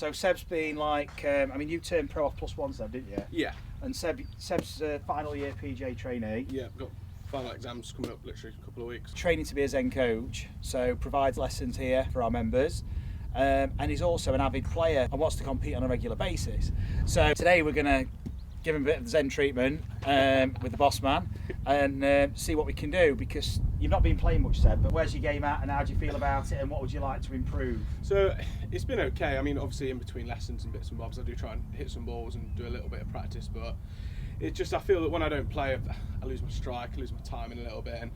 So Seb's been like, I mean, you turned pro off +1, Seb, didn't you? Yeah. And Seb's final year PJ trainee. Yeah, I've got final exams coming up literally a couple of weeks. Training to be a Zen coach, so provides lessons here for our members. And he's also an avid player and wants to compete on a regular basis. So today we're going to give him a bit of the Zen treatment with the boss man and see what we can do, because you've not been playing much, Seb, but where's your game at and how do you feel about it and what would you like to improve? So it's been okay. I mean, obviously in between lessons and bits and bobs I do try and hit some balls and do a little bit of practice, but it just, I feel that when I don't play I lose my strike, I lose my timing a little bit, and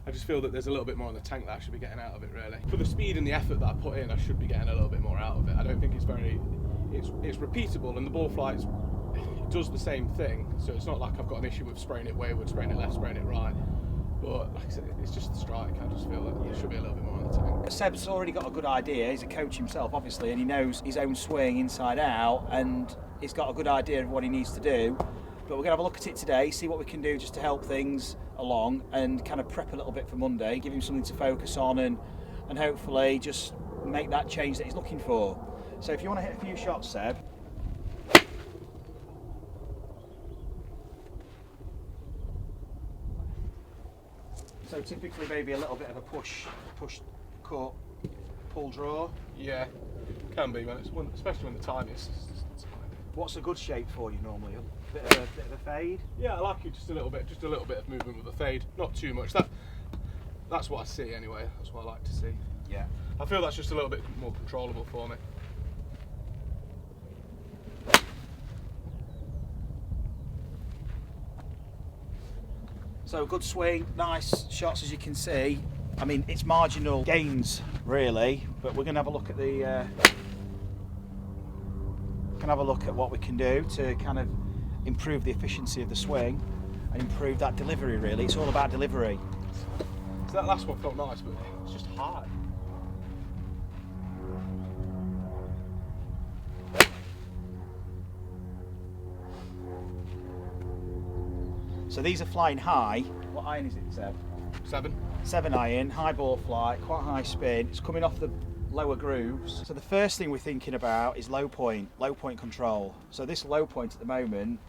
I just feel that there's a little bit more in the tank that I should be getting out of it, really. For the speed and the effort that I put in, I should be getting a little bit more out of it. I don't think it's repeatable, and the ball flight does the same thing, so it's not like I've got an issue with spraying it wayward, spraying it left, spraying it right. But like I said, it's just the strike. I just feel that there should be a little bit more in the tank. Seb's already got a good idea. He's a coach himself, obviously, and he knows his own swing inside out, and he's got a good idea of what he needs to do. But we're going to have a look at it today, see what we can do just to help things along and kind of prep a little bit for Monday, give him something to focus on and hopefully just make that change that he's looking for. So if you want to hit a few shots, Seb. So typically maybe a little bit of a push, cut, pull, draw. Yeah, can be, especially when the time is. What's a good shape for you normally? A bit of a fade? Yeah, I like it just a little bit of movement with a fade, not too much. That's what I see anyway. That's what I like to see. Yeah. I feel that's just a little bit more controllable for me. So a good swing, nice shots as you can see. I mean, it's marginal gains really, but we're going to have a look at what we can do to kind of improve the efficiency of the swing and improve that delivery. Really, it's all about delivery. So that last one felt nice, but it's just hard. So these are flying high. What iron is it, Seb? 7. 7 iron, high ball flight, quite high spin. It's coming off the lower grooves. So the first thing we're thinking about is low point control. So this low point at the moment,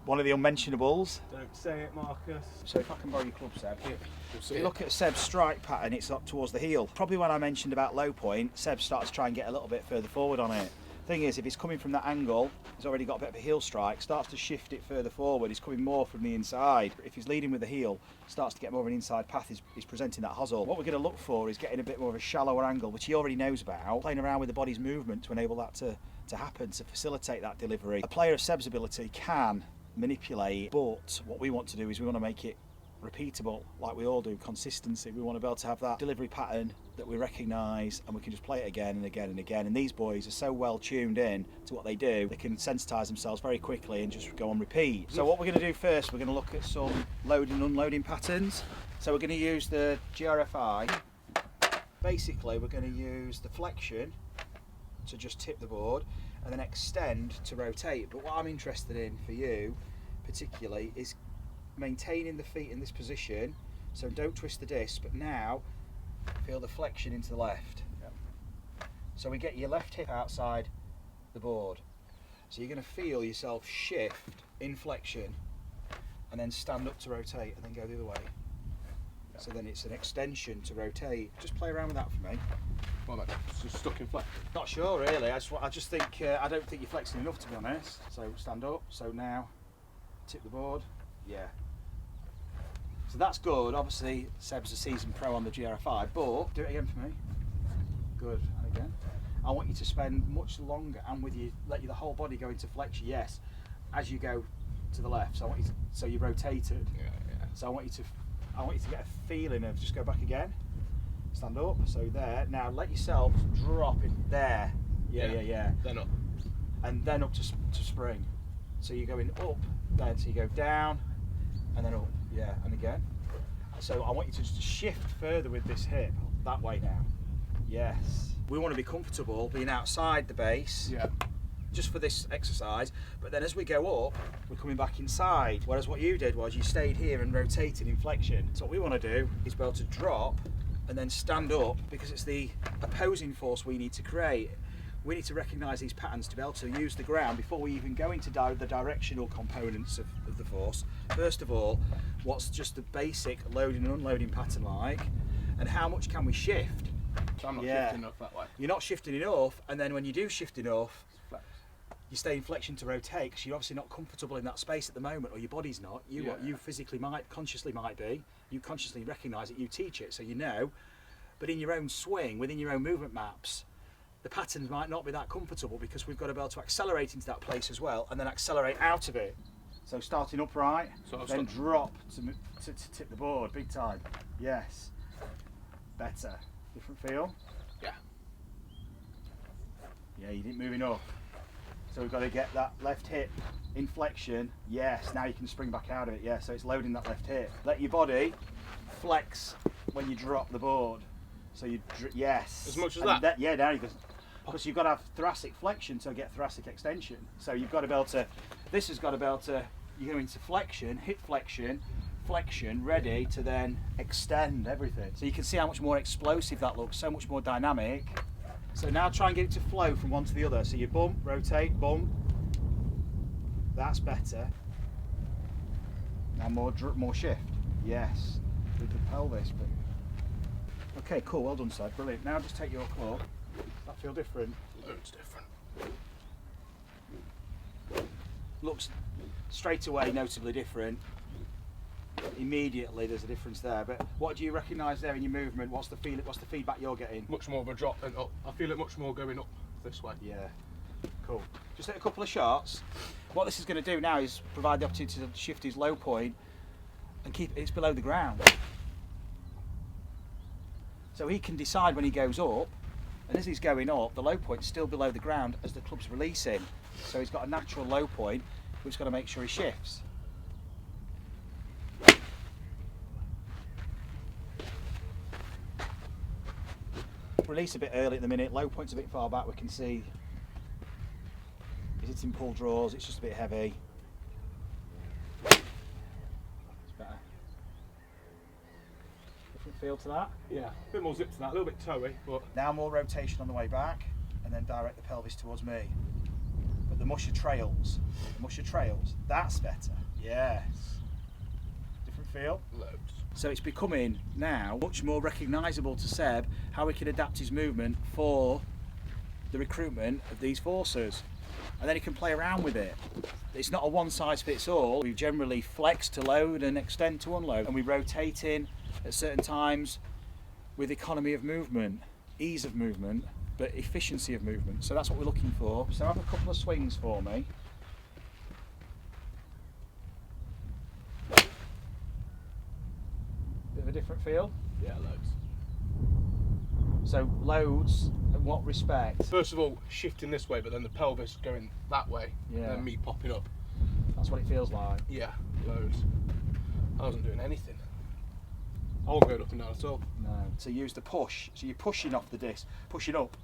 one of the unmentionables. Don't say it, Marcus. So if I can borrow your club, Seb. Yeah, If you look at Seb's strike pattern, it's up towards the heel. Probably when I mentioned about low point, Seb starts to try and get a little bit further forward on it. Thing is, if it's coming from that angle, he's already got a bit of a heel strike, starts to shift it further forward, he's coming more from the inside. If he's leading with the heel, starts to get more of an inside path, he's presenting that hosel. What we're going to look for is getting a bit more of a shallower angle, which he already knows about, playing around with the body's movement to enable that to happen, to facilitate that delivery. A player of Seb's ability can manipulate, but what we want to do is we want to make it repeatable, like we all do, consistency. We want to be able to have that delivery pattern that we recognise and we can just play it again and again and again. And these boys are so well tuned in to what they do, they can sensitise themselves very quickly and just go on repeat. So what we're going to do first, we're going to look at some loading and unloading patterns. So we're going to use the GRFi. Basically we're going to use the flexion to just tip the board and then extend to rotate. But what I'm interested in for you particularly is maintaining the feet in this position, so don't twist the disc, but now feel the flexion into the left. Yep. So we get your left hip outside the board. So you're going to feel yourself shift in flexion and then stand up to rotate and then go the other way. Yep. So then it's an extension to rotate. Just play around with that for me. Well, that's just stuck in flex. Not sure really, I just think, I don't think you're flexing enough to be honest. So stand up, so now tip the board, yeah. So that's good. Obviously Seb's a seasoned pro on the GRFi, but do it again for me. Good, and again. I want you to spend much longer and with you, let the whole body go into flexion, yes, as you go to the left. So I want you to, so you rotated. Yeah. So I want you to get a feeling of, just go back again. Stand up, so there. Now let yourself drop in there. Yeah. Then up. And then up to spring. So you're going up, then so you go down, and then up, yeah, and again. So I want you to just shift further with this hip, that way now. Yes. We want to be comfortable being outside the base, Yeah. just for this exercise, but then as we go up, we're coming back inside. Whereas what you did was you stayed here and rotated in flexion. So what we want to do is be able to drop and then stand up, because it's the opposing force we need to create. We need to recognise these patterns to be able to use the ground before we even go into the directional components of the force. First of all, what's just the basic loading and unloading pattern like, and how much can we shift? So I'm not shifting enough that way. You're not shifting enough, and then when you do shift enough, Flex. you stay in flexion to rotate, because you're obviously not comfortable in that space at the moment, or your body's not. You physically might, consciously might be. You consciously recognise it, you teach it, so you know. But in your own swing, within your own movement maps, the patterns might not be that comfortable, because we've got to be able to accelerate into that place as well, and then accelerate out of it. So starting upright, then drop to tip the board, big time. Yes. Better. Different feel? Yeah. Yeah, you didn't move enough. So we've got to get that left hip in flexion. Yes, now you can spring back out of it. Yeah, so it's loading that left hip. Let your body flex when you drop the board. So you, yes. As much as that? Yeah, now you can. Because you've got to have thoracic flexion to get thoracic extension. So you've got to be able to, this has got to be able to, you go into flexion, hip flexion, flexion, ready to then extend everything. So you can see how much more explosive that looks, so much more dynamic. So now try and get it to flow from one to the other. So you bump, rotate, bump. That's better. Now more shift. Yes. With the pelvis. Okay, cool, well done, Seb, brilliant. Now just take your club. That feel different? Loads different. Looks straight away notably different. Immediately there's a difference there, but what do you recognise there in your movement? What's the feedback you're getting? Much more of a drop than up. I feel it much more going up this way. Yeah, cool. Just take a couple of shots. What this is going to do now is provide the opportunity to shift his low point and keep it below the ground. So he can decide when he goes up, and as he's going up, the low point's still below the ground as the club's releasing. So he's got a natural low point, we've just got to make sure he shifts. Release a bit early at the minute, low point's a bit far back, we can see he's hitting pull draws, it's just a bit heavy. It's better. Different feel to that? Yeah, a bit more zip to that, a little bit toey, but... Now more rotation on the way back, and then direct the pelvis towards me. But the musher trails, that's better, yes. Different feel? Loads. So it's becoming now much more recognisable to Seb how he can adapt his movement for the recruitment of these forces. And then he can play around with it. It's not a one size fits all. We generally flex to load and extend to unload. And we rotate in at certain times with economy of movement, ease of movement, but efficiency of movement. So that's what we're looking for. So have a couple of swings for me. Bit of a different feel? Yeah, loads. So loads, in what respect? First of all, shifting this way, but then the pelvis going that way, and then me popping up. That's what it feels like. Yeah, loads. I wasn't doing anything. I wasn't going up and down at all. No. So use the push. So you're pushing off the disc, pushing up.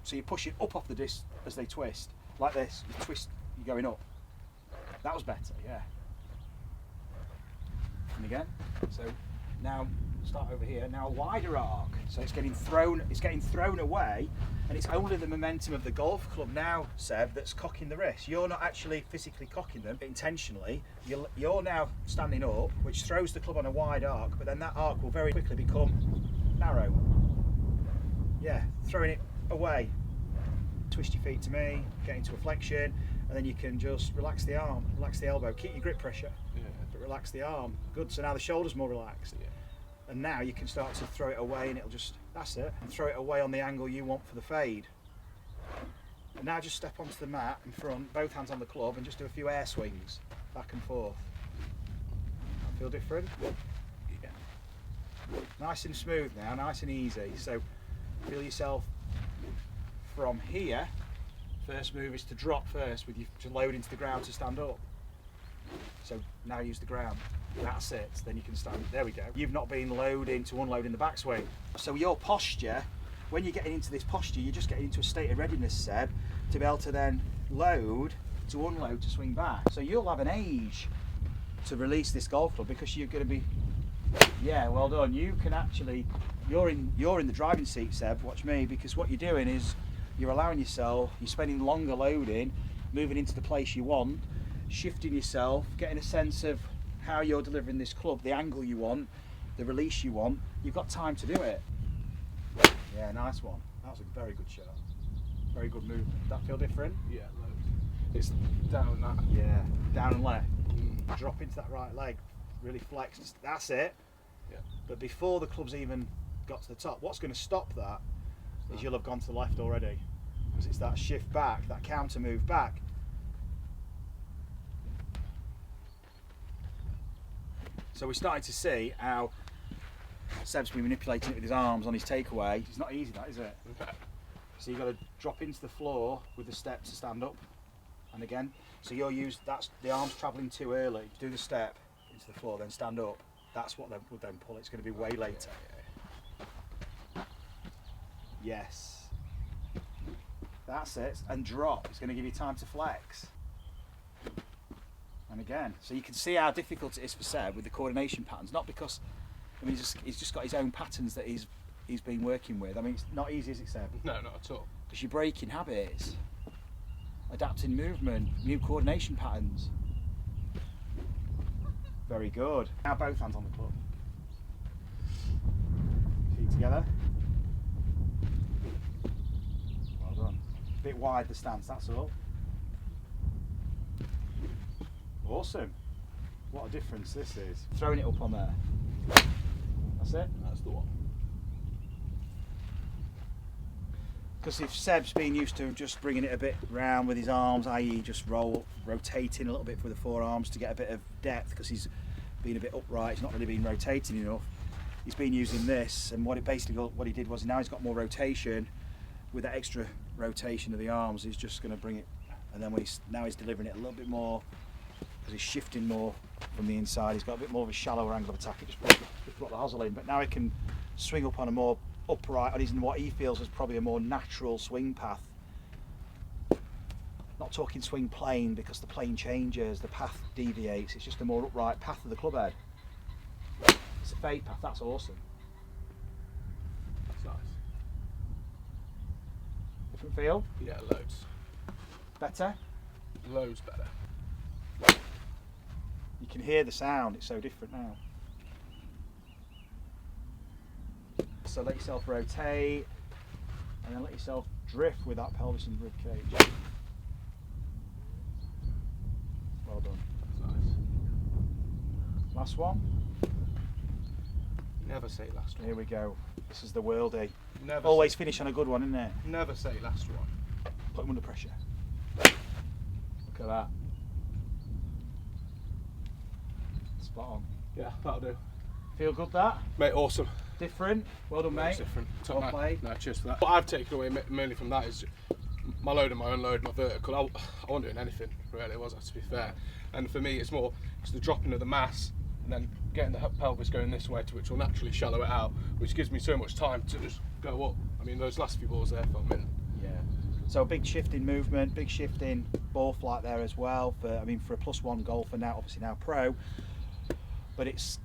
So you're pushing up off the disc as they twist, like this. You twist, you're going up. That was better, yeah. And again. So now start over here. Now a wider arc. So it's getting thrown away, and it's only the momentum of the golf club now, Seb, that's cocking the wrist. You're not actually physically cocking them intentionally. You're now standing up, which throws the club on a wide arc, but then that arc will very quickly become narrow. Yeah, throwing it away. Twist your feet to me, get into a flexion, and then you can just relax the arm, relax the elbow, keep your grip pressure, but relax the arm. Good, so now the shoulder's more relaxed. Yeah. And now you can start to throw it away, and it'll just, that's it, and throw it away on the angle you want for the fade. And now just step onto the mat in front, both hands on the club, and just do a few air swings, back and forth. Feel different? Yeah. Nice and smooth now, nice and easy. So feel yourself from here. First move is to drop first, with you to load into the ground to stand up. So now use the ground. That's it. Then you can stand. There we go. You've not been loading to unload in the backswing. So your posture, when you're getting into this posture, you're just getting into a state of readiness, Seb, to be able to then load to unload to swing back. So you'll have an age to release this golf club, because you're going to be, yeah, well done. You can actually you're in the driving seat, Seb. Watch me, because what you're doing is you're allowing yourself, you're spending longer loading, moving into the place you want, shifting yourself, getting a sense of how you're delivering this club, the angle you want, the release you want. You've got time to do it. Yeah, nice one. That was a very good shot. Very good movement. Did that feel different? Yeah, loads. It's down that. Yeah, down and left. Drop into that right leg, really flex. That's it. Yeah. But before the club's even got to the top, what's going to stop that is you'll have gone to the left already. Because it's that shift back, that counter move back. So we're starting to see how Seb's been manipulating it with his arms on his takeaway. It's not easy, that, is it? Okay. So you've got to drop into the floor with the step to stand up. And again, so that's the arms travelling too early. Do the step into the floor, then stand up. That's what would then pull. It's going to be way later. Yes. That's it. And drop. It's going to give you time to flex. And again, so you can see how difficult it is for Seb with the coordination patterns. Not because, I mean, he's just got his own patterns that he's been working with. I mean, it's not easy, is it, Seb? No, not at all. Because you're breaking habits, adapting movement, new coordination patterns. Very good. Now both hands on the club. Feet together. Well done. A bit wide the stance, that's all. Awesome. What a difference this is. Throwing it up on there. That's it. That's the one. Because if Seb's been used to just bringing it a bit round with his arms, i.e. just rotating a little bit with the forearms to get a bit of depth, because he's been a bit upright, he's not really been rotating enough. He's been using this, and what he did was now he's got more rotation. With that extra rotation of the arms, he's just going to bring it, and then now he's delivering it a little bit more, because he's shifting more from the inside. He's got a bit more of a shallower angle of attack. He just brought the hosel in, but now he can swing up on a more upright, on what he feels is probably a more natural swing path. Not talking swing plane, because the plane changes, the path deviates. It's just a more upright path of the club head. It's a fade path. That's awesome. That's nice. Different feel? Yeah, loads. Better? Loads better. You can hear the sound. It's so different now. So let yourself rotate, and then let yourself drift with that pelvis and rib cage. Well done. That's nice. Last one. Never say last one. Here we go. This is the worldie. Never Always finish on a good one, isn't it? Never say last one. Put him under pressure. Look at that. Spot on. Yeah, that'll do. Feel good, that? Mate, awesome. Different. Well done, mate. It's different. Top Well man. played. No, cheers for that. What I've taken away mainly from that is my load and my unload, my vertical. I wasn't doing anything really, was I, to be fair? And for me, it's the dropping of the mass and then getting the pelvis going this way, to which will naturally shallow it out, which gives me so much time to just go up. I mean, those last few balls there felt mint. Yeah. So a big shift in movement, big shift in ball flight there as well. For a +1 golfer now, obviously now pro, but that's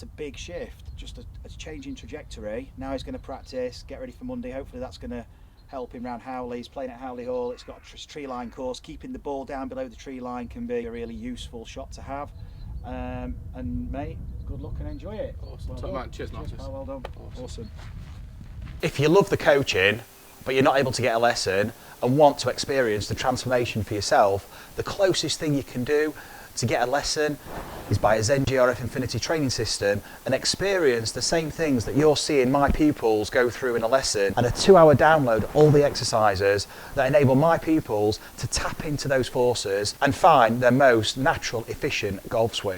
a big shift. Just a change in trajectory. Now he's going to practice, get ready for Monday. Hopefully that's going to help him round Howley. He's playing at Howley Hall. It's got a tree line course. Keeping the ball down below the tree line can be a really useful shot to have. And mate, good luck and enjoy it. Awesome. Well Top done. man. Cheers, Cheers, Marcus. pal, well done. Awesome. If you love the coaching, but you're not able to get a lesson and want to experience the transformation for yourself, the closest thing you can do to get a lesson is buy a Zen GRF Infinity training system and experience the same things that you're seeing my pupils go through in a lesson, and a 2-hour download, all the exercises that enable my pupils to tap into those forces and find their most natural, efficient golf swing.